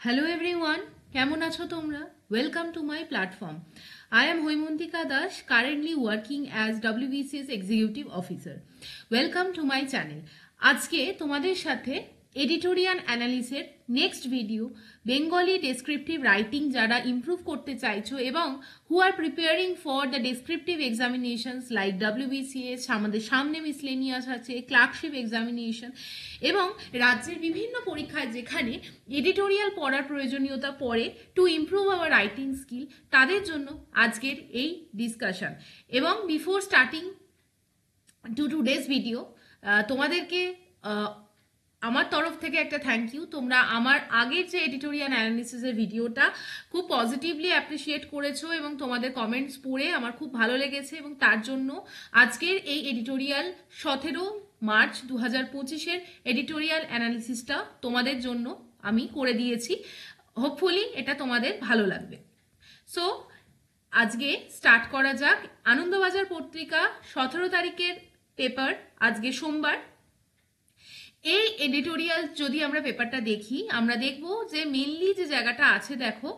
Hello everyone, কেমন আছো তোমরা? Welcome to my platform. I am Hoimuntika Das, currently working as WBCS Executive Officer. Welcome to my channel. আজকে তোমাদের সাথে editorial অ্যানালিসিসের next video Bengali descriptive writing যারা improve করতে চাইছো এবং who are preparing for the descriptive examinations like WBCS, আমাদের সামনে মিসলেনিয়াস আছে, ক্লার্কশিপ এক্সামিনেশন এবং রাজ্যের বিভিন্ন পরীক্ষায় যেখানে এডিটোরিয়াল পড়ার প্রয়োজনীয়তা পড়ে to improve hour writing skill, তাদের জন্য আজকের এই ডিসকাশন। এবং বিফোর স্টার্টিং টুডেজ ভিডিও তোমাদেরকে আমার তরফ থেকে একটা থ্যাংক ইউ। তোমরা আমার আগের যে এডিটোরিয়াল অ্যানালিসিসের ভিডিওটা খুব পজিটিভলি অ্যাপ্রিসিয়েট করেছো এবং তোমাদের কমেন্টস পড়ে আমার খুব ভালো লেগেছে এবং তার জন্য আজকের এই এডিটোরিয়াল 17 মার্চ 2025-এর এডিটোরিয়াল অ্যানালিসিসটা তোমাদের জন্য আমি করে দিয়েছি। হোপফুলি এটা তোমাদের ভালো লাগবে। সো আজকে স্টার্ট করা যাক। আনন্দবাজার পত্রিকা 17 তারিখের পেপার, আজকে সোমবার। এই এডিটোরিয়াল যদি আমরা পেপারটা দেখি, আমরা দেখব যে মেনলি যে জায়গাটা আছে, দেখো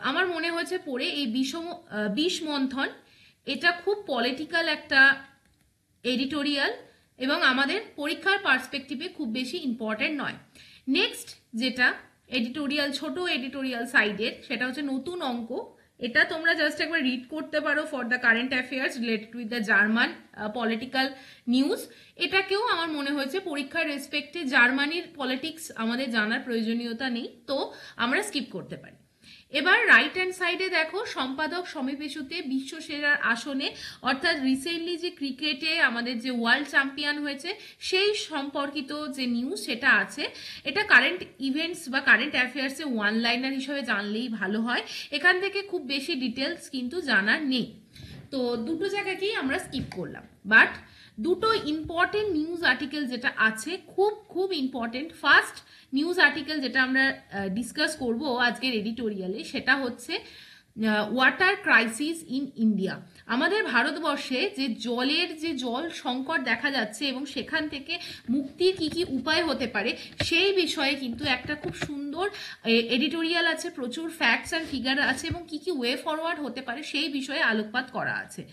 আমার মনে হয়েছে পড়ে এই বিষ মন্থন, এটা খুব পলিটিক্যাল একটা এডিটোরিয়াল এবং আমাদের পরীক্ষার পার্সপেক্টিভে খুব বেশি ইম্পর্টেন্ট নয়। নেক্সট যেটা এডিটোরিয়াল, ছোট এডিটোরিয়াল সাইডের, সেটা হচ্ছে নতুন অঙ্ক। এটা তোমরা জাস্ট একবার রিড করতে পারো for the current affairs related with the German political news. এটাকেও আমার মনে হয়েছে পরীক্ষার রেসপেক্টে জার্মানির পলিটিক্স আমাদের জানার প্রয়োজনীয়তা নেই, তো আমরা স্কিপ করতে পারি। এবার রাইট হ্যান্ড সাইডে দেখো সম্পাদক সমিপেশুতে বিশ্বসেরার আসনে, অর্থাৎ রিসেন্টলি যে ক্রিকেটে আমাদের যে ওয়ার্ল্ড চ্যাম্পিয়ন হয়েছে সেই সম্পর্কিত যে নিউজ সেটা আছে। এটা কারেন্ট ইভেন্টস বা কারেন্ট অ্যাফেয়ার্সে ওয়ান লাইনার হিসেবে জানলেই ভালো হয়, এখান থেকে খুব বেশি ডিটেলস কিন্তু জানার নেই। তো দুটো জায়গাকেই আমরা স্কিপ করলাম, বাট দুটো ইম্পর্টেন্ট নিউজ আর্টিকেল যেটা আছে খুব খুব ইম্পর্টেন্ট। ফার্স্ট নিউজ আর্টিকেল যেটা আমরা ডিসকাস করব আজকের এডিটোরিয়ালে, সেটা হচ্ছে ওয়াটার ক্রাইসিস ইন ইন্ডিয়া। আমাদের ভারতবর্ষে যে জল সংকট দেখা যাচ্ছে এবং সেখান থেকে মুক্তির কি কি উপায় হতে পারে সেই বিষয়ে কিন্তু একটা খুব সুন্দর এডিটোরিয়াল আছে, প্রচুর ফ্যাক্টস অ্যান্ড ফিগার আছে এবং কি কি ওয়ে ফরওয়ার্ড হতে পারে সেই বিষয়ে আলোকপাত করা আছে।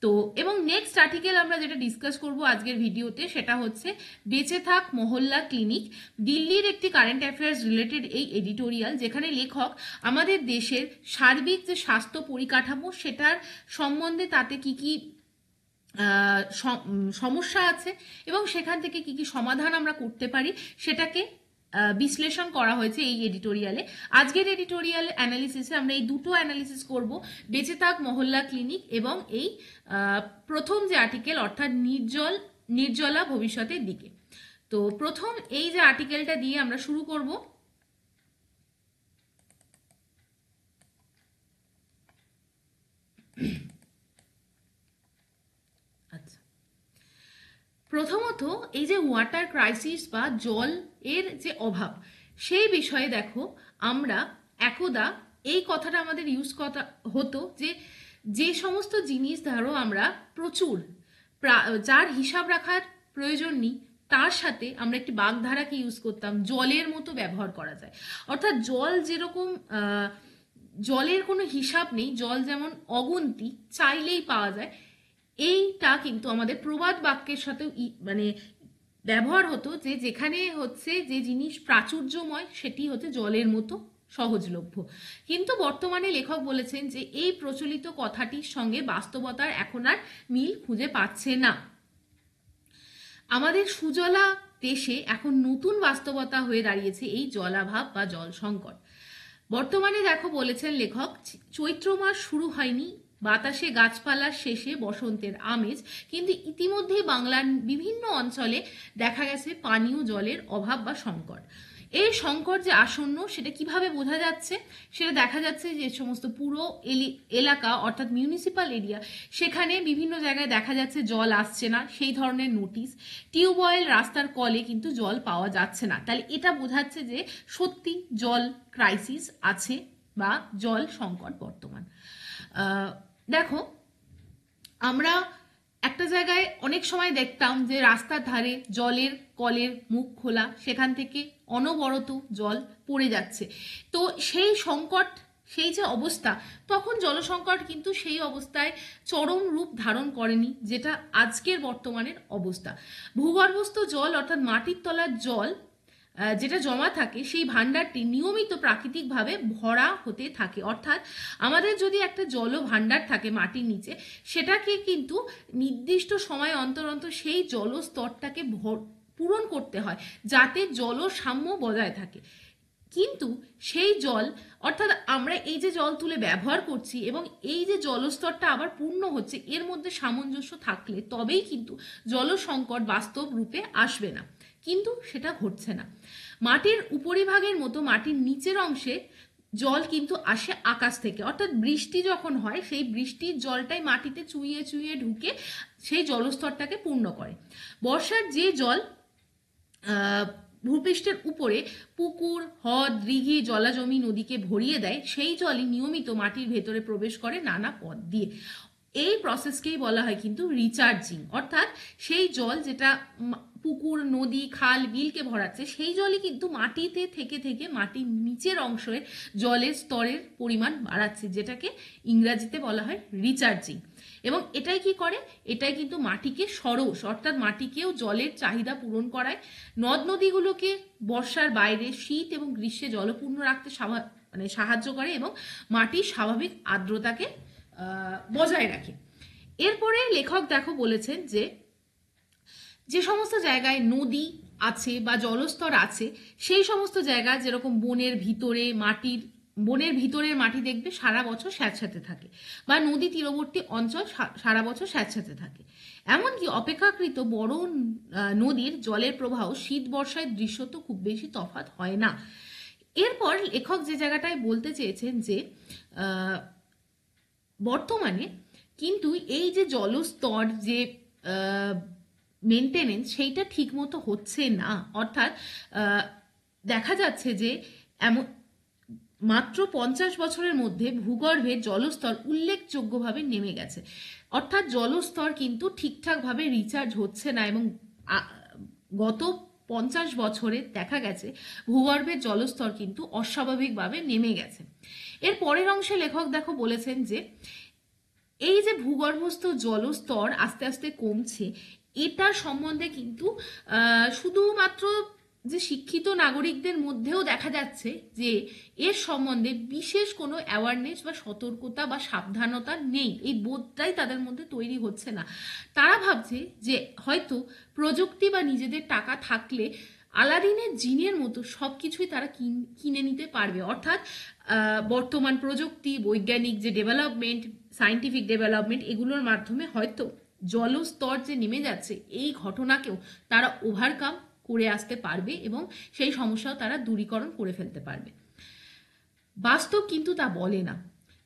তো এবং নেক্সট আর্টিকেল আমরা যেটা ডিসকাস করব আজকের ভিডিওতে, সেটা হচ্ছে বেঁচে থাক মহল্লা ক্লিনিক। দিল্লির একটি কারেন্ট অ্যাফেয়ার্স রিলেটেড এই এডিটোরিয়াল, যেখানে লেখক আমাদের দেশের সার্বিক যে স্বাস্থ্য পরিকাঠামো সেটার সম্বন্ধে তাতে কি কি সমস্যা আছে এবং সেখান থেকে কি কি সমাধান আমরা করতে পারি সেটাকে বিশ্লেষণ করা হয়েছে এই এডিটোরিয়ালে। আজকের এডিটোরিয়াল অ্যানালিসিসে আমরা এই দুটো অ্যানালিসিস করব, বেঁচে থাক মহল্লা ক্লিনিক এবং এই প্রথম যে আর্টিকেল, অর্থাৎ নির্জলা ভবিষ্যতের দিকে। তো প্রথম এই যে আর্টিকেলটা দিয়ে আমরা শুরু করব। আচ্ছা, প্রথমত এই যে ওয়াটার ক্রাইসিস বা জল এর যে অভাব সেই বিষয়ে দেখো, আমরা একদা এই কথাটা আমাদের ইউজ করা হতো যে যে সমস্ত জিনিস ধরো আমরা প্রচুর যার হিসাব রাখার প্রয়োজন নেই তার সাথে আমরা একটি বাগধারাকে ইউজ করতাম, জলের মতো ব্যবহার করা যায়। অর্থাৎ জল যেরকম জলের কোনো হিসাব নেই, জল যেমন অগুন্তি, চাইলেই পাওয়া যায়, এইটা কিন্তু আমাদের প্রবাদ বাক্যের সাথেও মানে ব্যবহার হতো যে যেখানে হচ্ছে যে জিনিস প্রাচুর্যময় সেটি হচ্ছে জলের মতো সহজলভ্য। কিন্তু বর্তমানে লেখক বলেছেন যে এই প্রচলিত কথাটির সঙ্গে বাস্তবতার এখন আর মিল খুঁজে পাচ্ছে না। আমাদের সুজলা দেশে এখন নতুন বাস্তবতা হয়ে দাঁড়িয়েছে এই জলাভাব বা জল সংকট। বর্তমানে দেখো বলেছেন লেখক, চৈত্র মাস শুরু হয়নি, বাতাসে গাছপালার শেষে বসন্তের আমেজ, কিন্তু ইতিমধ্যেই বাংলার বিভিন্ন অঞ্চলে দেখা গেছে পানীয় জলের অভাব বা সংকট। এই সংকট যে আসন্ন সেটা কিভাবে বোঝা যাচ্ছে, সেটা দেখা যাচ্ছে যে সমস্ত পুরো এলাকা অর্থাৎ মিউনিসিপ্যাল এরিয়া, সেখানে বিভিন্ন জায়গায় দেখা যাচ্ছে জল আসছে না, সেই ধরনের নোটিশ। টিউবওয়েল, রাস্তার কলে কিন্তু জল পাওয়া যাচ্ছে না। তাহলে এটা বোঝাচ্ছে যে সত্যি জল ক্রাইসিস আছে বা জল সংকট বর্তমান। দেখো আমরা একটা জায়গায় অনেক সময় দেখতাম যে রাস্তার ধারে জলের কলের মুখ খোলা, সেখান থেকে অনবরত জল পড়ে যাচ্ছে। তো সেই সংকট, সেই যে অবস্থা, তখন জলসংকট কিন্তু সেই অবস্থায় চরম রূপ ধারণ করেনি যেটা আজকের বর্তমানের অবস্থা। ভূগর্ভস্থ জল অর্থাৎ মাটির তলার জল যেটা জমা থাকে, সেই ভাণ্ডারটি নিয়মিত প্রাকৃতিকভাবে ভরা হতে থাকে। অর্থাৎ আমাদের যদি একটা জল ভাণ্ডার থাকে মাটির নিচে, সেটাকে কিন্তু নির্দিষ্ট সময় অন্তর অন্তর সেই জলস্তরটাকে পূরণ করতে হয় যাতে জলসাম্য বজায় থাকে। কিন্তু সেই জল, অর্থাৎ আমরা এই যে জল তুলে ব্যবহার করছি এবং এই যে জলস্তরটা আবার পূর্ণ হচ্ছে, এর মধ্যে সামঞ্জস্য থাকলে তবেই কিন্তু জল সংকট বাস্তব রূপে আসবে না, কিন্তু সেটা ঘটছে না। মাটির উপরিভাগের মতো মাটির নিচের অংশে জল কিন্তু আসে আকাশ থেকে, অর্থাৎ বৃষ্টি যখন হয় সেই বৃষ্টির জলটাই মাটিতে চুইয়ে চুইয়ে ঢুকে সেই জলস্তরটাকে পূর্ণ করে। বর্ষার যে জল ভূপৃষ্ঠের উপরে পুকুর, হ্রদ, দিঘি, জলাজমি, নদীকে ভরিয়ে দেয়, সেই জলই নিয়মিত মাটির ভেতরে প্রবেশ করে নানা পথ দিয়ে। এই প্রসেসকেই বলা হয় কিন্তু রিচার্জিং, অর্থাৎ সেই জল যেটা পুকুর, নদী, খাল, বিলকে ভরাচ্ছে, সেই জলই কিন্তু মাটিতে থেকে থেকে মাটির নিচের অংশে জলের স্তরের পরিমাণ বাড়াচ্ছে, যেটাকে ইংরাজিতে বলা হয় রিচার্জিং। এবং এটাই কি করে, এটাই কিন্তু মাটিকে সরস, অর্থাৎ মাটিকেও জলের চাহিদা পূরণ করায়। নদ নদীগুলোকে বর্ষার বাইরে শীত এবং গ্রীষ্মে জলপূর্ণ রাখতে সাহায্য করে এবং মাটির স্বাভাবিক আর্দ্রতাকে বজায় রাখে। এরপরে লেখক দেখো বলেছেন যে যে সমস্ত জায়গায় নদী আছে বা জলস্তর আছে, সেই সমস্ত জায়গা যেরকম বনের ভিতরের মাটি দেখবে সারা বছর স্যাঁতস্যাঁতে থাকে, বা নদী তীরবর্তী অঞ্চল সারা বছর স্যাঁতস্যাঁতে থাকে। এমনকি অপেক্ষাকৃত বড় নদীর জলের প্রবাহ শীত বর্ষায় দৃশ্যত খুব বেশি তফাৎ হয় না। এরপর লেখক যে জায়গাটায় বলতে চেয়েছেন যে বর্তমানে কিন্তু এই যে জলস্তর যে মেনটেনেন্স, সেইটা ঠিক মতো হচ্ছে না। অর্থাৎ দেখা যাচ্ছে যে এমন মাত্র 50 বছরের মধ্যে ভূগর্ভের জলস্তর উল্লেখযোগ্যভাবে নেমে গেছে। অর্থাৎ জলস্তর কিন্তু ঠিকঠাকভাবে রিচার্জ হচ্ছে না, এবং গত 50 বছরে দেখা গেছে ভূগর্ভের জলস্তর কিন্তু অস্বাভাবিকভাবে নেমে গেছে। এর পরের অংশে লেখক দেখো বলেছেন যে এই যে ভূগর্ভস্থ জলস্তর আস্তে আস্তে কমছে, এটার সম্বন্ধে কিন্তু শুধুমাত্র যে শিক্ষিত নাগরিকদের মধ্যেও দেখা যাচ্ছে যে এর সম্বন্ধে বিশেষ কোনো অ্যাওয়ারনেস বা সতর্কতা বা সাবধানতা নেই, এই বোধটাই তাদের মধ্যে তৈরি হচ্ছে না। তারা ভাবছে যে হয়তো প্রযুক্তি বা নিজেদের টাকা থাকলে আলাদিনের জিনের মতো সব কিছুই তারা কিনে নিতে পারবে। অর্থাৎ বর্তমান প্রযুক্তি, বৈজ্ঞানিক যে ডেভেলপমেন্ট, সায়েন্টিফিক ডেভেলপমেন্ট, এগুলোর মাধ্যমে হয়তো জলস্তর যে নেমে যাচ্ছে এই ঘটনাকেও তারা ওভারকাম করে আসতে পারবে এবং সেই সমস্যাও তারা দূরীকরণ করে ফেলতে পারবে। বাস্তব কিন্তু তা বলে না।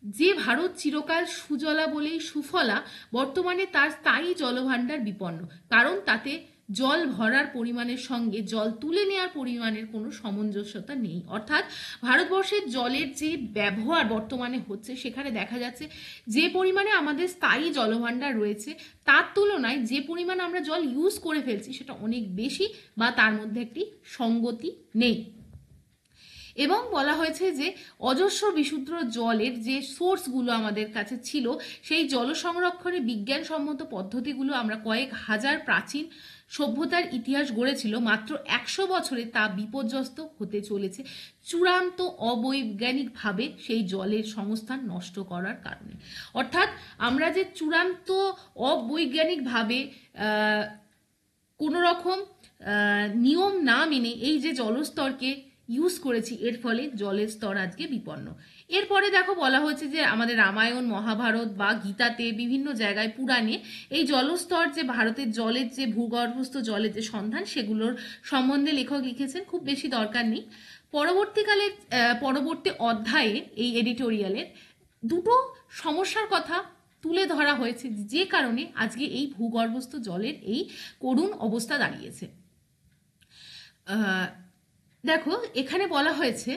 যে ভারত চিরকাল সুজলা বলেই সুফলা, বর্তমানে তার স্থায়ী জলভাণ্ডার বিপন্ন, কারণ তাতে জল ভরার পরিমাণের সঙ্গে জল তুলে নেওয়ার পরিমাণের কোনো সামঞ্জস্যতা নেই। অর্থাৎ ভারতবর্ষের জলের যে ব্যবহার বর্তমানে হচ্ছে, সেখানে দেখা যাচ্ছে যে পরিমাণে আমাদের স্থায়ী জলভাণ্ডার রয়েছে তার তুলনায় যে পরিমাণ আমরা জল ইউজ করে ফেলছি সেটা অনেক বেশি, বা তার মধ্যে একটি সঙ্গতি নেই। এবং বলা হয়েছে যে অজস্র বিশুদ্ধ জলের যে সোর্সগুলো আমাদের কাছে ছিল, সেই জল সংরক্ষণে বিজ্ঞানসম্মত পদ্ধতিগুলো আমরা কয়েক হাজার প্রাচীন সভ্যতার ইতিহাস গড়েছিল, মাত্র 100 বছরে তা বিপর্যস্ত হতে চলেছে চূড়ান্ত অবৈজ্ঞানিকভাবে সেই জলের সংস্থান নষ্ট করার কারণে। অর্থাৎ আমরা যে চূড়ান্ত অবৈজ্ঞানিকভাবে কোনো রকম নিয়ম না মেনে এই যে জলস্তরকে ইউজ করেছি, এর ফলে জলের স্তর আজকে বিপন্ন। এরপরে দেখো বলা হয়েছে যে আমাদের রামায়ণ, মহাভারত বা গীতাতে, বিভিন্ন জায়গায়, পুরাণে এই জলস্তর যে ভারতের জলের যে ভূগর্ভস্থ জলের যে সন্ধান, সেগুলোর সম্বন্ধে লেখক লিখেছেন, খুব বেশি দরকার নেই। পরবর্তী অধ্যায়ে এই এডিটোরিয়ালের দুটো সমস্যার কথা তুলে ধরা হয়েছে, যে কারণে আজকে এই ভূগর্ভস্থ জলের এই করুণ অবস্থা দাঁড়িয়েছে। দেখো এখানে বলা হয়েছে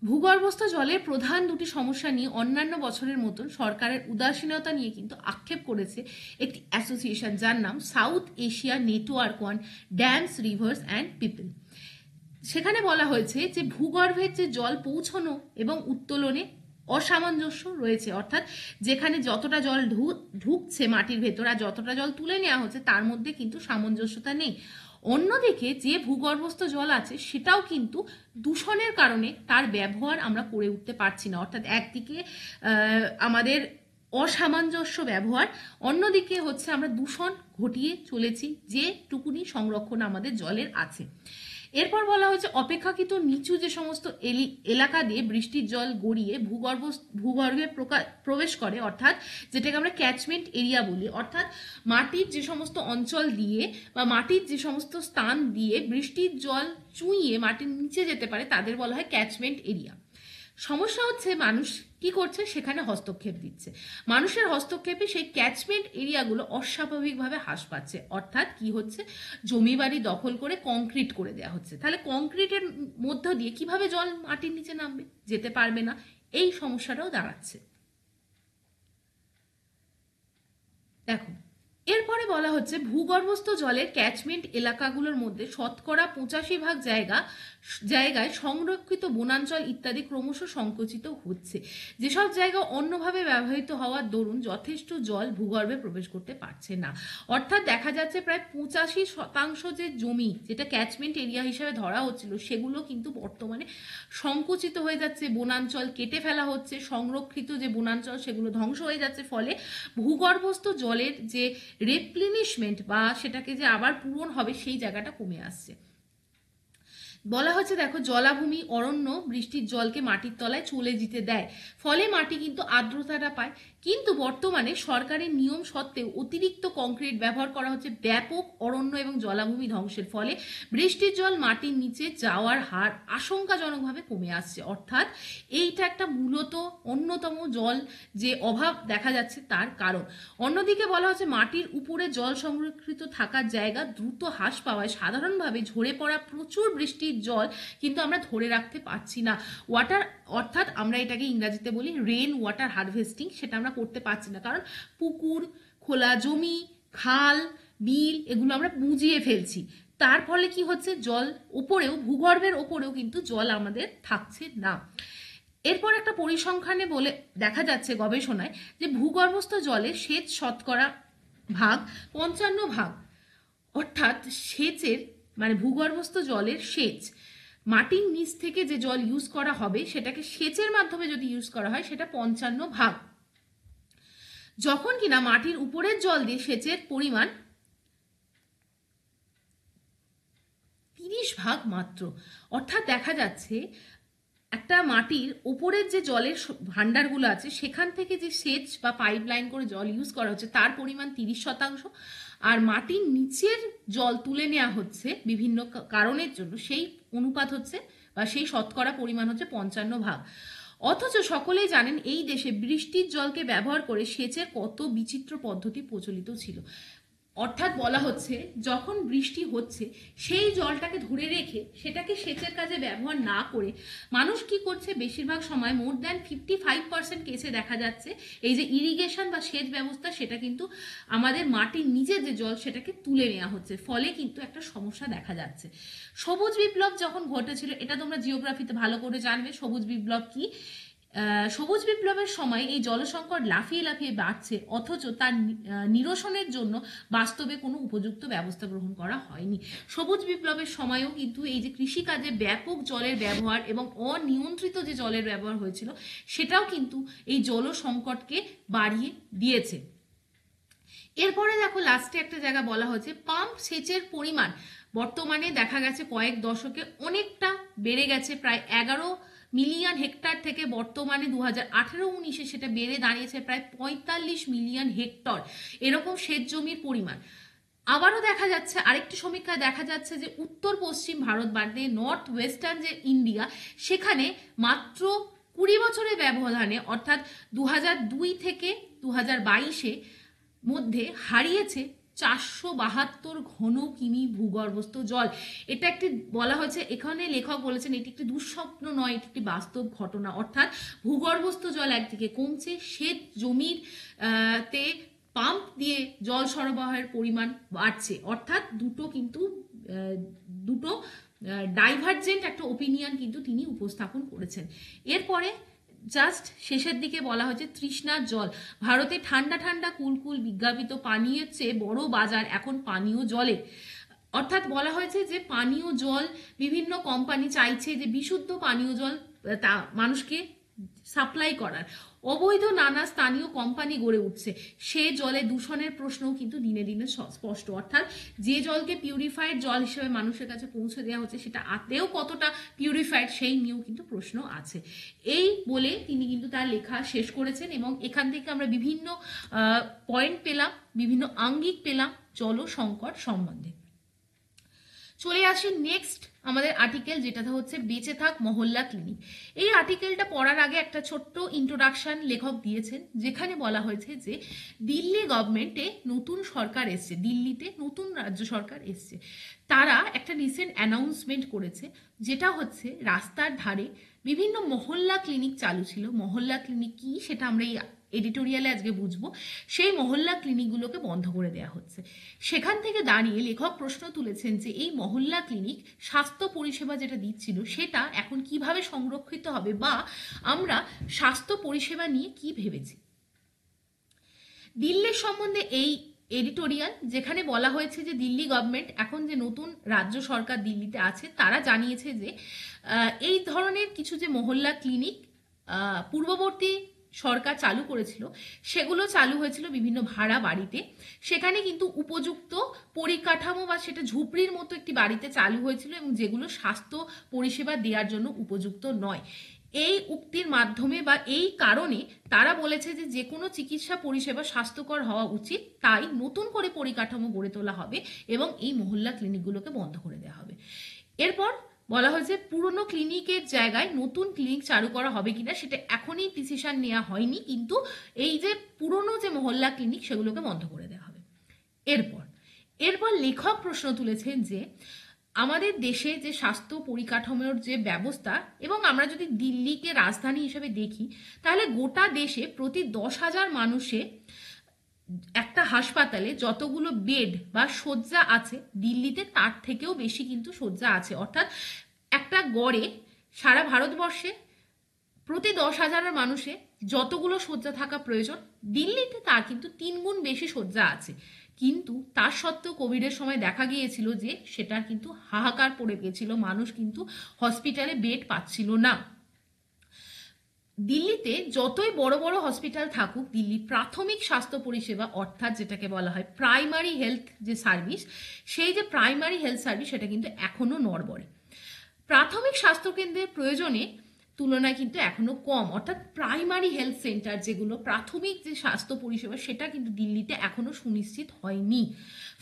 ভূগর্ভস্থ জলের প্রধান দুটি সমস্যা নিয়ে অন্যান্য বছরের মতন সরকারের উদাসীনতা নিয়ে কিন্তু আক্ষেপ করেছে একটি অ্যাসোসিয়েশন, যার নাম south Asia network on dams, rivers and people. সেখানে বলা হয়েছে যে ভূগর্ভের যে জল পৌঁছানো এবং উত্তোলনে অসামঞ্জস্য রয়েছে, অর্থাৎ যেখানে যতটা জল ঢুকছে মাটির ভেতর আর যতটা জল তুলে নেওয়া হচ্ছে তার মধ্যে কিন্তু সামঞ্জস্যতা নেই। অন্যদিকে যে ভূগর্ভস্থ জল আছে সেটাও কিন্তু দূষণের কারণে তার ব্যবহার আমরা করে উঠতে পারছি না, অর্থাৎ একদিকে আমাদের অসামঞ্জস্য ব্যবহার, অন্যদিকে হচ্ছে আমরা দূষণ ঘটিয়ে চলেছি যেটুকুনি সংরক্ষণ আমাদের জলের আছে। এরপর বলা হয়েছে অপেক্ষাকৃত নিচু যে সমস্ত এলাকা দিয়ে বৃষ্টির জল গড়িয়ে ভূগর্ভে প্রবেশ করে, অর্থাৎ যেটাকে আমরা ক্যাচমেন্ট এরিয়া বলি, অর্থাৎ মাটির যে সমস্ত অঞ্চল দিয়ে বা মাটির যে সমস্ত স্থান দিয়ে বৃষ্টির জল চুইয়ে মাটির নিচে যেতে পারে তাদের বলা হয় ক্যাচমেন্ট এরিয়া। সমস্যা হচ্ছে মানুষ কি করছে, সেখানে হস্তক্ষেপ দিচ্ছে। মানুষের হস্তক্ষেপে সেই ক্যাচমেন্ট এরিয়াগুলো অস্বাভাবিকভাবে হ্রাস পাচ্ছে, অর্থাৎ কি হচ্ছে, জমি বাড়ি দখল করে কংক্রিট করে দেওয়া হচ্ছে। তাহলে কংক্রিটের মধ্য দিয়ে কিভাবে জল মাটির নিচে নামবে, যেতে পারবে না, এই সমস্যাটাও দাঁড়াচ্ছে। দেখো এরপরে বলা হচ্ছে ভূগর্ভস্থ জলের ক্যাচমেন্ট এলাকাগুলোর মধ্যে 85% জায়গায় সংরক্ষিত বনাঞ্চল ইত্যাদি ক্রমশ সংকুচিত হচ্ছে। যেসব জায়গা অন্যভাবে ব্যবহৃত হওয়ার দরুন যথেষ্ট জল ভূগর্ভে প্রবেশ করতে পারছে না, অর্থাৎ দেখা যাচ্ছে প্রায় 85% যে জমি যেটা ক্যাচমেন্ট এরিয়া হিসেবে ধরা হচ্ছিল সেগুলো কিন্তু বর্তমানে সংকুচিত হয়ে যাচ্ছে, বনাঞ্চল কেটে ফেলা হচ্ছে, সংরক্ষিত যে বনাঞ্চল সেগুলো ধ্বংস হয়ে যাচ্ছে, ফলে ভূগর্ভস্থ জলের যে রিপ্লেনিশমেন্ট বা সেটাকে যে আবার পূরণ হবে সেই জায়গাটা কমে আসছে। বলা হচ্ছে দেখো জলাভূমি অরণ্য বৃষ্টির জলকে মাটির তলায় চলে যেতে দেয়, ফলে মাটি কিন্তু আর্দ্রতাটা পায়। কিন্তু বর্তমানে সরকারের নিয়ম সত্ত্বেও অতিরিক্ত কংক্রিট ব্যবহার করা হচ্ছে ব্যাপক অরণ্য এবং জলাভূমি ধ্বংসের ফলে বৃষ্টির জল মাটির নিচে যাওয়ার হার আশঙ্কাজনকভাবে কমে আসছে, অর্থাৎ এইটা একটা মূলত অন্যতম জল যে অভাব দেখা যাচ্ছে তার কারণ। অন্যদিকে বলা হচ্ছে মাটির উপরে জল সংরক্ষিত থাকার জায়গা দ্রুত হ্রাস পাওয়ায় সাধারণভাবে ঝরে পড়া প্রচুর বৃষ্টির জল কিন্তু আমরা ধরে রাখতে পারছি না, অর্থাৎ আমরা এটাকে ইংরেজিতে বলি রেন ওয়াটার হারভেস্টিং, সেটা আমরা করতে পারছি না, কারণ পুকুর, খোলা জমি, খাল, বিল এগুলো আমরা বুঝিয়ে ফেলছি। তার ফলে কি হচ্ছে, জল ওপরেও ভূগর্ভের ওপরেও কিন্তু জল আমাদের থাকছে না। এরপর একটা পরিসংখ্যানে বলে দেখা যাচ্ছে গবেষণায় যে ভূগর্ভস্থ জলে সেচ শতকরা ভাগ 55 অর্থাৎ সেচের মানে ভূগর্ভস্থ জলের সেচ মাটির নিচ থেকে যে জল ইউজ করা হবে সেটাকে সেচের মাধ্যমে যদি ইউজ করা হয় সেটা 55, যখন কিনা মাটির উপরের জল দিয়ে সেচের পরিমাণ 30 মাত্র। অর্থাৎ দেখা যাচ্ছে একটা মাটির উপরের যে জলের ভান্ডারগুলো আছে সেখান থেকে যে সেচ বা পাইপ লাইন করে জল ইউজ করা হচ্ছে তার পরিমাণ 30%, আর মাটির নিচের জল তুলে নেওয়া হচ্ছে বিভিন্ন কারণের জন্য সেই অনুপাত হচ্ছে বা সেই শতকরা পরিমাণ হচ্ছে 55। অথচ সকলেই জানেন এই দেশে বৃষ্টির জলকে ব্যবহার করে সেচের কত বিচিত্র পদ্ধতি প্রচলিত ছিল, অর্থাৎ বলা হচ্ছে যখন বৃষ্টি হচ্ছে সেই জলটাকে ধরে রেখে সেটাকে সেচের কাজে ব্যবহার না করে মানুষ কি করছে, বেশিরভাগ সময় মোর দ্যান 55% কেসে দেখা যাচ্ছে এই যে ইরিগেশন বা সেচ ব্যবস্থা সেটা কিন্তু আমাদের মাটির নিচে যে জল সেটাকে তুলে নেওয়া হচ্ছে, ফলে কিন্তু একটা সমস্যা দেখা যাচ্ছে। সবুজ বিপ্লব যখন ঘটেছিল, এটা তোমরা জিওগ্রাফিতে ভালো করে জানবে সবুজ বিপ্লব কি। সবুজ বিপ্লবের সময় এই জলসংকট লাফিয়ে লাফিয়ে বাড়ছে, অথচ তার নিরসনের জন্য বাস্তবে কোনো উপযুক্ত ব্যবস্থা গ্রহণ করা হয়নি। সবুজ বিপ্লবের সময়ও কিন্তু এই যে কৃষিকাজে ব্যাপক জলের ব্যবহার এবং অনিয়ন্ত্রিত যে জলের ব্যবহার হয়েছিল সেটাও কিন্তু এই জলসংকটকে বাড়িয়ে দিয়েছে। এরপরে দেখো লাস্টে একটা জায়গা বলা হয়েছে পাম্প সেচের পরিমাণ বর্তমানে দেখা গেছে কয়েক দশকে অনেকটা বেড়ে গেছে, প্রায় 11 মিলিয়ন হেক্টর থেকে বর্তমানে 2018-19 সেটা বেড়ে দাঁড়িয়েছে প্রায় 45 মিলিয়ন হেক্টর এরকম সেচ জমির পরিমাণ। আবারও দেখা যাচ্ছে আরেকটি সমীক্ষায় দেখা যাচ্ছে যে উত্তর পশ্চিম ভারত বাদে নর্থ ওয়েস্টার্ন যে ইন্ডিয়া সেখানে মাত্র 20 বছরের ব্যবধানে অর্থাৎ 2002 থেকে 2022 মধ্যে হারিয়েছে 472 ঘন কিমি ভূগর্ভস্থ জল। এটা একটি বলা হয়েছে, এখানে লেখক বলেছেন এটি একটি দুঃস্বপ্ন নয়, এটি একটি বাস্তব ঘটনা। অর্থাৎ ভূগর্ভস্থ জল একদিকে কমছে, সেচ জমির তে পাম্প দিয়ে জল সরবরাহের পরিমাণ বাড়ছে। অর্থাৎ দুটো ডাইভার্জেন্ট একটা ওপিনিয়ন কিন্তু তিনি উপস্থাপন করেছেন। এরপরে জাস্ট শেষের দিকে বলা হয়েছে তৃষ্ণার জল। ভারতে ঠান্ডা ঠান্ডা কুলকুল বিজ্ঞাপিত পানীয়ের চেয়ে বড় বাজার এখন পানীয় জলের। অর্থাৎ বলা হয়েছে যে পানীয় জল বিভিন্ন কোম্পানি চাইছে যে বিশুদ্ধ পানীয় জল তা মানুষকে সাপ্লাই করার। অবৈধ নানা স্থানীয় কোম্পানি গড়ে উঠছে, সে জলে দূষণের প্রশ্নও কিন্তু দিনে দিনে স্পষ্ট। অর্থাৎ যে জলকে পিউরিফাইড জল হিসেবে মানুষের কাছে পৌঁছে দেওয়া হচ্ছে সেটা আদৌ কতটা পিউরিফাইড সেই নিয়েও কিন্তু প্রশ্ন আছে। এই বলে তিনি কিন্তু তার লেখা শেষ করেছেন এবং এখান থেকে আমরা বিভিন্ন পয়েন্ট পেলাম, বিভিন্ন আঙ্গিক পেলাম জল সংকট সম্বন্ধে। চলে আসি নেক্সট আমাদের আর্টিকেল, যেটা হচ্ছে বেঁচে থাক মহল্লা ক্লিনিক। এই আর্টিকেলটা পড়ার আগে একটা ছোট্ট ইন্ট্রোডাকশন লেখক দিয়েছেন, যেখানে বলা হয়েছে যে দিল্লি গভর্নমেন্টে নতুন সরকার এসছে, দিল্লিতে নতুন রাজ্য সরকার এসছে। তারা একটা রিসেন্ট অ্যানাউন্সমেন্ট করেছে, যেটা হচ্ছে রাস্তার ধারে বিভিন্ন মহল্লা ক্লিনিক চালু ছিল। মহল্লা ক্লিনিক কি সেটা আমরা এই এডিটোরিয়ালে আজকে বুঝবো। সেই মহল্লা ক্লিনিকগুলোকে বন্ধ করে দেওয়া হচ্ছে। সেখান থেকে দাঁড়িয়ে লেখক প্রশ্ন তুলেছেন যে এই মহল্লা ক্লিনিক স্বাস্থ্য পরিষেবা যেটা দিচ্ছিল সেটা এখন কিভাবে সংরক্ষিত হবে, বা আমরা স্বাস্থ্য পরিষেবা নিয়ে কি ভেবেছি। দিল্লির সম্বন্ধে এই এডিটোরিয়াল, যেখানে বলা হয়েছে যে দিল্লি গভর্নমেন্ট এখন যে নতুন রাজ্য সরকার দিল্লিতে আছে তারা জানিয়েছে যে এই ধরনের কিছু যে মহল্লা ক্লিনিক পূর্ববর্তী সরকার চালু করেছিল সেগুলো চালু হয়েছিল বিভিন্ন ভাড়া বাড়িতে। সেখানে কিন্তু উপযুক্ত পরিকাঠামো বা সেটা ঝুপড়ির মতো একটি বাড়িতে চালু হয়েছিল এবং যেগুলো স্বাস্থ্য পরিষেবা দেওয়ার জন্য উপযুক্ত নয়। এই উক্তির মাধ্যমে বা এই কারণে তারা বলেছে যে যে কোনো চিকিৎসা পরিষেবা স্বাস্থ্যকর হওয়া উচিত, তাই নতুন করে পরিকাঠামো গড়ে তোলা হবে এবং এই মহল্লা ক্লিনিকগুলোকে বন্ধ করে দেওয়া হবে। এরপর বলা হয়েছে পুরনো ক্লিনিকের জায়গায় নতুন ক্লিনিক চালু করা হবে কিনা সেটা এখনই ডিসিশন নেওয়া হয়নি, কিন্তু এই যে পুরনো যে মহল্লা ক্লিনিক সেগুলোকে বন্ধ করে দেওয়া হবে। এরপর লেখক প্রশ্ন তুলেছেন যে আমাদের দেশে যে স্বাস্থ্য পরিকাঠামোর যে ব্যবস্থা, এবং আমরা যদি দিল্লিকে রাজধানী হিসেবে দেখি তাহলে গোটা দেশে প্রতি 10,000 মানুষে একটা হাসপাতালে যতগুলো বেড বা শয্যা আছে দিল্লিতে তার থেকেও বেশি কিন্তু শয্যা আছে। অর্থাৎ একটা গড়ে সারা ভারতবর্ষে প্রতি 10,000 মানুষে যতগুলো শয্যা থাকা প্রয়োজন দিল্লিতে তার কিন্তু 3 গুণ বেশি শয্যা আছে। কিন্তু তার সত্ত্বেও কোভিডের সময় দেখা গিয়েছিল যে সেটার কিন্তু হাহাকার পড়ে গিয়েছিল, মানুষ কিন্তু হসপিটালে বেড পাচ্ছিল না। দিল্লিতে যতই বড় বড় হসপিটাল থাকুক, দিল্লি প্রাথমিক স্বাস্থ্য পরিষেবা অর্থাৎ যেটাকে বলা হয় প্রাইমারি হেলথ যে সার্ভিস, সেই যে প্রাইমারি হেলথ সার্ভিস সেটা কিন্তু এখনো নড়বড়ে। প্রাথমিক স্বাস্থ্যকেন্দ্রের প্রয়োজনে তুলনায় কিন্তু এখনো কম। অর্থাৎ প্রাইমারি হেলথ সেন্টার যেগুলো প্রাথমিক যে স্বাস্থ্য পরিষেবা সেটা কিন্তু দিল্লিতে এখনো সুনিশ্চিত হয়নি।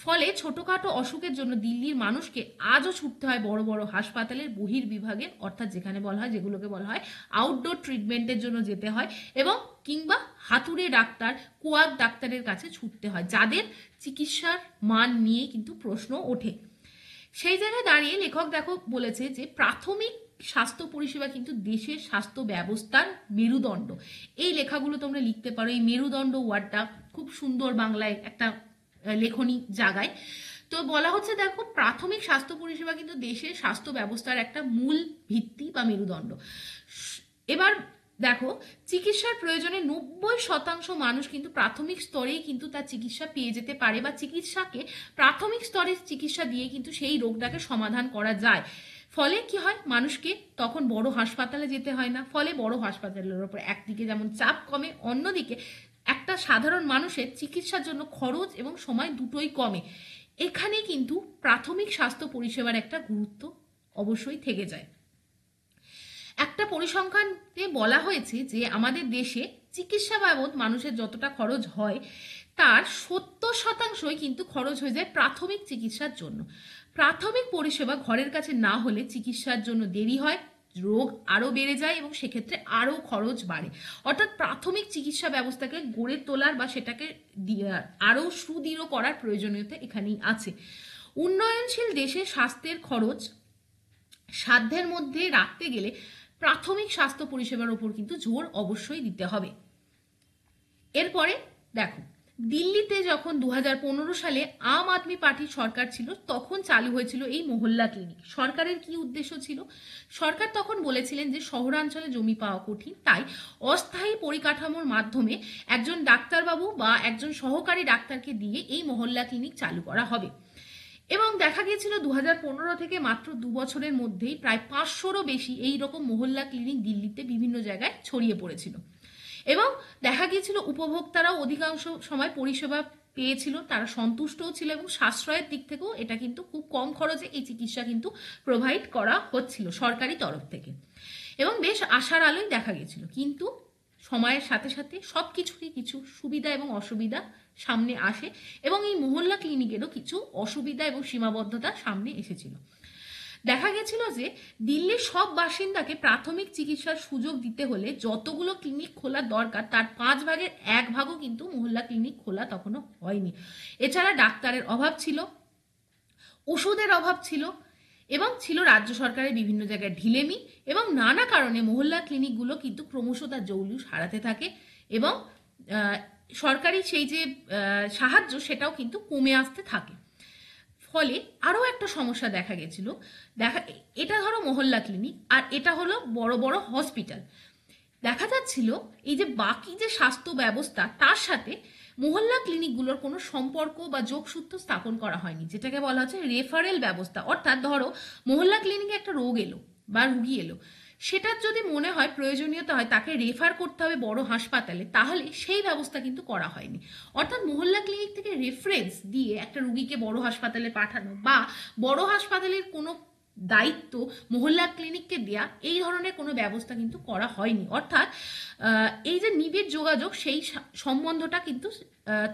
ফলে ছোটখাটো অসুখের জন্য দিল্লির মানুষকে আজও ছুটতে হয় বড় বড় হাসপাতালের বহির্বিভাগে, অর্থাৎ যেখানে বলা হয় যেগুলোকে বলা হয় আউটডোর ট্রিটমেন্টের জন্য যেতে হয়, এবং কিংবা হাতুড়ে ডাক্তার কোয়াক ডাক্তারের কাছে ছুটতে হয়, যাদের চিকিৎসার মান নিয়ে কিন্তু প্রশ্ন ওঠে। সেই জায়গায় দাঁড়িয়ে লেখক বলেছে যে প্রাথমিক স্বাস্থ্য পরিষেবা কিন্তু দেশের স্বাস্থ্য ব্যবস্থার মেরুদণ্ড। এই লেখাগুলো তোমরা লিখতে পারো, এই মেরুদণ্ড ওয়ার্ডটা খুব সুন্দর বাংলায় একটা লেখনী জায়গায়। তো বলা হচ্ছে দেখো প্রাথমিক স্বাস্থ্য পরিষেবা কিন্তু দেশের স্বাস্থ্য ব্যবস্থার একটা মূল ভিত্তি বা মেরুদণ্ড। এবার দেখো চিকিৎসার প্রয়োজনে 90% মানুষ কিন্তু প্রাথমিক স্তরেই কিন্তু তার চিকিৎসা পেয়ে যেতে পারে, বা চিকিৎসাকে প্রাথমিক স্তরে চিকিৎসা দিয়ে কিন্তু সেই রোগটাকে সমাধান করা যায়। ফলে কি হয়, মানুষকে তখন বড় হাসপাতালে যেতে হয় না। ফলে বড় হাসপাতালের ওপর একদিকে যেমন চাপ কমে, অন্যদিকে একটা সাধারণ মানুষের চিকিৎসার জন্য খরচ এবং সময় দুটোই কমে। এখানে কিন্তু প্রাথমিক স্বাস্থ্য পরিষেবার একটা গুরুত্ব অবশ্যই থেকে যায়। একটা পরিসংখ্যানে বলা হয়েছে যে আমাদের দেশে চিকিৎসা বাবদ মানুষের যতটা খরচ হয় তার 70% কিন্তু খরচ হয়ে যায় প্রাথমিক চিকিৎসার জন্য। প্রাথমিক পরিষেবা ঘরের কাছে না হলে চিকিৎসার জন্য দেরি হয়, রোগ আরও বেড়ে যায় এবং সেক্ষেত্রে আরও খরচ বাড়ে। অর্থাৎ প্রাথমিক চিকিৎসা ব্যবস্থাকে গড়ে তোলার বা সেটাকে আরও সুদৃঢ় করার প্রয়োজনীয়তা এখানেই আছে। উন্নয়নশীল দেশে স্বাস্থ্যের খরচ সাধ্যের মধ্যে রাখতে গেলে প্রাথমিক স্বাস্থ্য পরিষেবার উপর কিন্তু জোর অবশ্যই দিতে হবে। এরপরে দেখো, দিল্লিতে যখন 2015 সালে আম আদমি পার্টির সরকার ছিল তখন চালু হয়েছিল এই মহল্লা ক্লিনিক। সরকারের কি উদ্দেশ্য ছিল? সরকার তখন বলেছিলেন যে শহরাঞ্চলে জমি পাওয়া কঠিন, তাই অস্থায়ী পরিকাঠামোর মাধ্যমে একজন ডাক্তারবাবু বা একজন সহকারী ডাক্তারকে দিয়ে এই মহল্লা ক্লিনিক চালু করা হবে। এবং দেখা গিয়েছিল 2015 থেকে মাত্র 2 বছরের মধ্যেই প্রায় 500রও বেশি এই রকম মহল্লা ক্লিনিক দিল্লিতে বিভিন্ন জায়গায় ছড়িয়ে পড়েছিল। এবং দেখা গিয়েছিল উপভোক্তারাও অধিকাংশ সময় পরিষেবা পেয়েছিল, তারা সন্তুষ্টও ছিল এবং সাশ্রয়ের দিক থেকেও এটা কিন্তু খুব কম খরচে এই চিকিৎসা কিন্তু প্রোভাইড করা হচ্ছিল সরকারি তরফ থেকে এবং বেশ আশার আলোয় দেখা গিয়েছিল। কিন্তু সময়ের সাথে সাথে সব কিছুরই কিছু সুবিধা এবং অসুবিধা সামনে আসে এবং এই মহল্লা ক্লিনিকেরও কিছু অসুবিধা এবং সীমাবদ্ধতা সামনে এসেছিল। দেখা গেছিল যে দিল্লির সব বাসিন্দাকে প্রাথমিক চিকিৎসার সুযোগ দিতে হলে যতগুলো ক্লিনিক খোলার দরকার তার 5 ভাগের 1 ভাগও কিন্তু মহল্লা ক্লিনিক খোলা তখনও হয়নি। এছাড়া ডাক্তারের অভাব ছিল, ওষুধের অভাব ছিল এবং ছিল রাজ্য সরকারের বিভিন্ন জায়গায় ঢিলেমি এবং নানা কারণে মহল্লা ক্লিনিকগুলো কিন্তু ক্রমশ তার জৌলুস হারাতে থাকে এবং সরকারি সেই যে সাহায্য সেটাও কিন্তু কমে আসতে থাকে। ফলে আরও একটা সমস্যা দেখা গেছিল। এটা ধরো মহল্লা ক্লিনিক আর এটা হলো বড় বড় হসপিটাল। দেখা যাচ্ছিল এই যে বাকি যে স্বাস্থ্য ব্যবস্থা তার সাথে মহল্লা ক্লিনিকগুলোর কোনো সম্পর্ক বা যোগসূত্র স্থাপন করা হয়নি, যেটাকে বলা হচ্ছে রেফারেল ব্যবস্থা। অর্থাৎ ধরো মহল্লা ক্লিনিকে একটা রোগ এলো বা রুগী এলো, সেটার যদি মনে হয় প্রয়োজনীয়তা হয় তাকে রেফার করতে হবে বড় হাসপাতালে, তাহলে সেই ব্যবস্থা কিন্তু করা হয়নি। অর্থাৎ মহল্লা ক্লিনিক থেকে রেফারেন্স দিয়ে একটা রুগীকে বড় হাসপাতালে পাঠানো বা বড় হাসপাতালের কোনো দায়িত্ব মহল্লা ক্লিনিককে দেয়া, এই ধরনের কোনো ব্যবস্থা কিন্তু করা হয়নি। অর্থাৎ এই যে নিবিড় যোগাযোগ সেই সম্বন্ধটা কিন্তু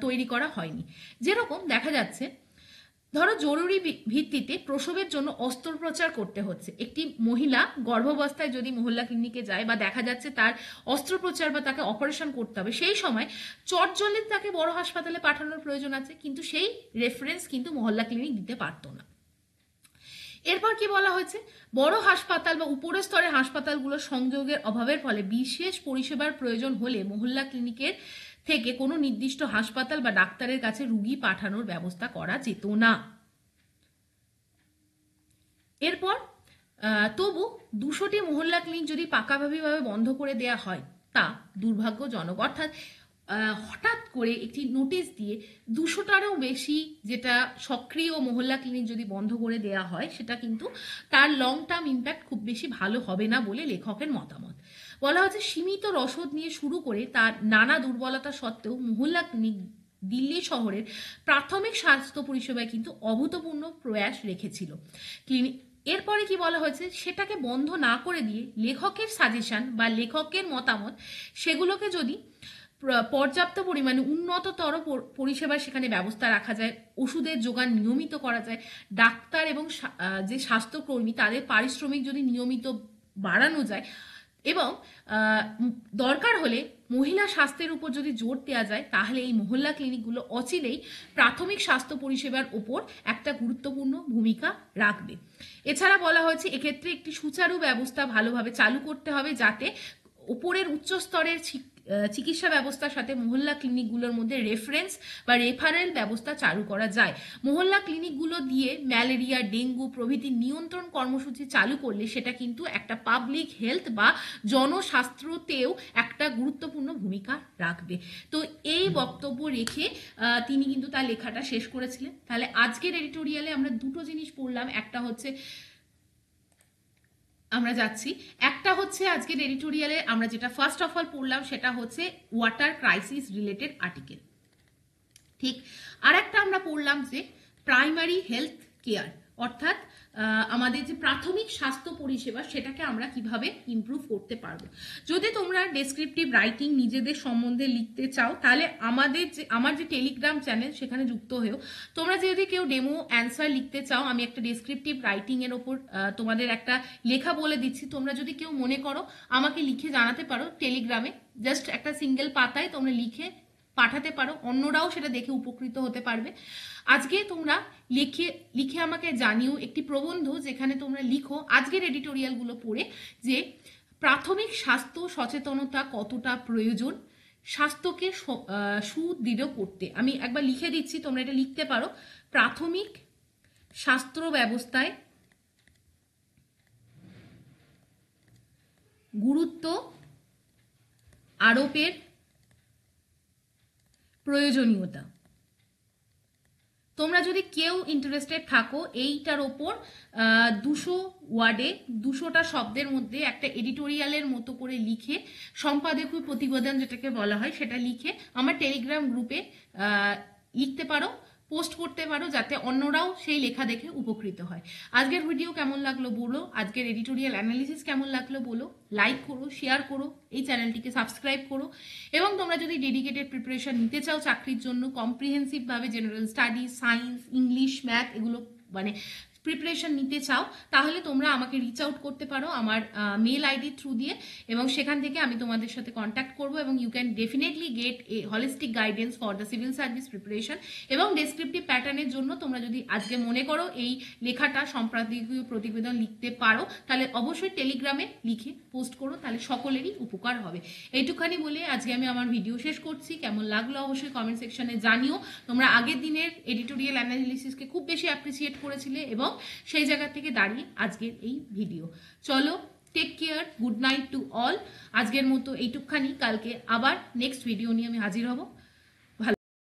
তৈরি করা হয়নি। যেরকম দেখা যাচ্ছে ধরো জরুরি ভিত্তিতে প্রসবের জন্য অস্ত্রোপচার করতে হচ্ছে, একটি মহিলা গর্ভাবস্থায় যদি মহল্লা ক্লিনিকে যায় বা দেখা যাচ্ছে তার অস্ত্রোপচার বা তাকে অপারেশন করতে হবে, সেই সময় চটজলদি তাকে বড় হাসপাতালে পাঠানোর প্রয়োজন আছে, কিন্তু সেই রেফারেন্স কিন্তু মহল্লা ক্লিনিক দিতে পারতো না। এরপর কি বলা হয়েছে, বড় হাসপাতাল বা উপরের স্তরের হাসপাতালগুলোর সংযোগের অভাবের ফলে বিশেষ পরিষেবার প্রয়োজন হলে মহল্লা ক্লিনিকের থেকে কোনো নির্দিষ্ট হাসপাতাল বা ডাক্তারের কাছে রুগী পাঠানোর ব্যবস্থা করা যেত না। এরপর তবু 200টি মহল্লা ক্লিনিক যদি পাকাভাবে বন্ধ করে দেয়া হয় তা দুর্ভাগ্যজনক। অর্থাৎ হঠাৎ করে একটি নোটিশ দিয়ে 200টারও বেশি যেটা সক্রিয় মহল্লা ক্লিনিক যদি বন্ধ করে দেয়া হয়, সেটা কিন্তু তার লং টার্ম ইম্প্যাক্ট খুব বেশি ভালো হবে না বলে লেখকের মতামত। বলা হচ্ছে সীমিত রসদ নিয়ে শুরু করে তার নানা দুর্বলতা সত্ত্বেও মহল্লা ক্লিনিক দিল্লি শহরের প্রাথমিক স্বাস্থ্য পরিষেবায় কিন্তু অভূতপূর্ণ প্রয়াস রেখেছিল। এরপরে কি বলা হয়েছে, সেটাকে বন্ধ না করে দিয়ে লেখকের সাজেশন বা লেখকের মতামত সেগুলোকে যদি পর্যাপ্ত পরিমাণে উন্নততর পরিষেবার সেখানে ব্যবস্থা রাখা যায়, ওষুধের যোগান নিয়মিত করা যায়, ডাক্তার এবং যে স্বাস্থ্যকর্মী তাদের পারিশ্রমিক যদি নিয়মিত বাড়ানো যায় এবং দরকার হলে মহিলা স্বাস্থ্যের উপর যদি জোর দেওয়া যায়, তাহলে এই মহল্লা ক্লিনিকগুলো অচিরেই প্রাথমিক স্বাস্থ্য পরিষেবার উপর একটা গুরুত্বপূর্ণ ভূমিকা রাখবে। এছাড়া বলা হয়েছে এক্ষেত্রে একটি সুচারু ব্যবস্থা ভালোভাবে চালু করতে হবে, যাতে উপরের উচ্চস্তরের চিকিৎসা ব্যবস্থার সাথে মহল্লা ক্লিনিকগুলোর মধ্যে রেফারেন্স বা রেফারেল ব্যবস্থা চালু করা যায়। মহল্লা ক্লিনিকগুলো দিয়ে ম্যালেরিয়া, ডেঙ্গু প্রভৃতি নিয়ন্ত্রণ কর্মসূচি চালু করলে সেটা কিন্তু একটা পাবলিক হেলথ বা জনস্বাস্থ্যতেও একটা গুরুত্বপূর্ণ ভূমিকা রাখবে। তো এই বক্তব্য রেখে তিনি কিন্তু তার লেখাটা শেষ করেছিলেন। তাহলে আজকের এডিটোরিয়ালে আমরা দুটো জিনিস পড়লাম, একটা হচ্ছে আমরা যাচ্ছি, একটা হচ্ছে আজকের এডিটোরিয়ালে আমরা যেটা ফার্স্ট অফ অল পড়লাম সেটা হচ্ছে ওয়াটার ক্রাইসিস রিলেটেড আর্টিকেল। ঠিক, আর একটা আমরা পড়লাম যে প্রাইমারি হেলথ কেয়ার অর্থাৎ আমাদের যে প্রাথমিক স্বাস্থ্য পরিষেবা সেটাকে আমরা কিভাবে ইমপ্রুভ করতে পারবো। যদি তোমরা ডেসক্রিপটিভ রাইটিং নিজেদের সম্বন্ধে লিখতে চাও তাহলে আমার যে টেলিগ্রাম চ্যানেল সেখানে যুক্ত হয়েও তোমরা যদি কেউ ডেমো অ্যান্সার লিখতে চাও, আমি একটা ডেসক্রিপটিভ রাইটিং এর ওপর তোমাদের একটা লেখা বলে দিচ্ছি। তোমরা যদি কেউ মনে করো আমাকে লিখে জানাতে পারো টেলিগ্রামে, জাস্ট একটা সিঙ্গেল পাতায় তোমরা লিখে পাঠাতে পারো, অন্যরাও সেটা দেখে উপকৃত হতে পারবে। আজকে তোমরা লিখে আমাকে জানিও একটি প্রবন্ধ যেখানে তোমরা লিখো আজকের এডিটোরিয়ালগুলো পড়ে যে প্রাথমিক স্বাস্থ্য সচেতনতা কতটা প্রয়োজন স্বাস্থ্যকে সুদৃঢ় করতে। আমি একবার লিখে দিচ্ছি, তোমরা এটা লিখতে পারো। প্রাথমিক স্বাস্থ্য ব্যবস্থায় গুরুত্ব আরোপের প্রয়োজনীয়তা। তোমরা যদি কেউ ইন্টারেস্টেড থাকো এইটার ওপর 200 ওয়ার্ডে 200টা শব্দের মধ্যে একটা এডিটোরিয়ালের মতো করে লিখে, সম্পাদকীয় প্রতিবেদন যেটাকে বলা হয় সেটা লিখে আমার টেলিগ্রাম গ্রুপে লিখতে পারো, পোস্ট করতে পারো, যাতে অন্যরাও সেই লেখা দেখে উপকৃত হয়। আজকের ভিডিও কেমন লাগলো বলো, আজকের এডিটোরিয়াল অ্যানালিসিস কেমন লাগলো বলো, লাইক করো, শেয়ার করো, এই চ্যানেলটিকে সাবস্ক্রাইব করো। এবং তোমরা যদি ডেডিকেটেড প্রিপারেশন নিতে চাও চাকরির জন্য, কম্প্রিহেন্সিভভাবে general study, science, English, math এগুলো মানে প্রিপারেশন নিতে চাও তাহলে তোমরা আমাকে রিচ আউট করতে পারো আমার মেল আইডি থ্রু দিয়ে, এবং সেখান থেকে আমি তোমাদের সাথে কন্ট্যাক্ট করবো এবং you can definitely get a holistic guidance for the civil service preparation. এবং ডেসক্রিপটিভ প্যাটার্নের জন্য তোমরা যদি আজকে মনে করো এই লেখাটা সম্পাদকীয় প্রতিবেদন লিখতে পারো তাহলে অবশ্যই টেলিগ্রামে লিখে পোস্ট করো, তাহলে সকলেরই উপকার হবে। এইটুখানি বলে আজকে আমি আমার ভিডিও শেষ করছি। কেমন লাগলো অবশ্যই কমেন্ট সেকশনে জানিও। তোমরা আগের দিনের এডিটোরিয়াল অ্যানালিসিসকে খুব বেশি অ্যাপ্রিসিয়েট করেছিলে এবং সেই জায়গা থেকে দাঁড়িয়ে আজকের এই ভিডিও। চলো, take care, good night to all. আজকের মতো এইটুকখানি, কালকে আবার নেক্সট ভিডিও নিয়ে আমি হাজির হব।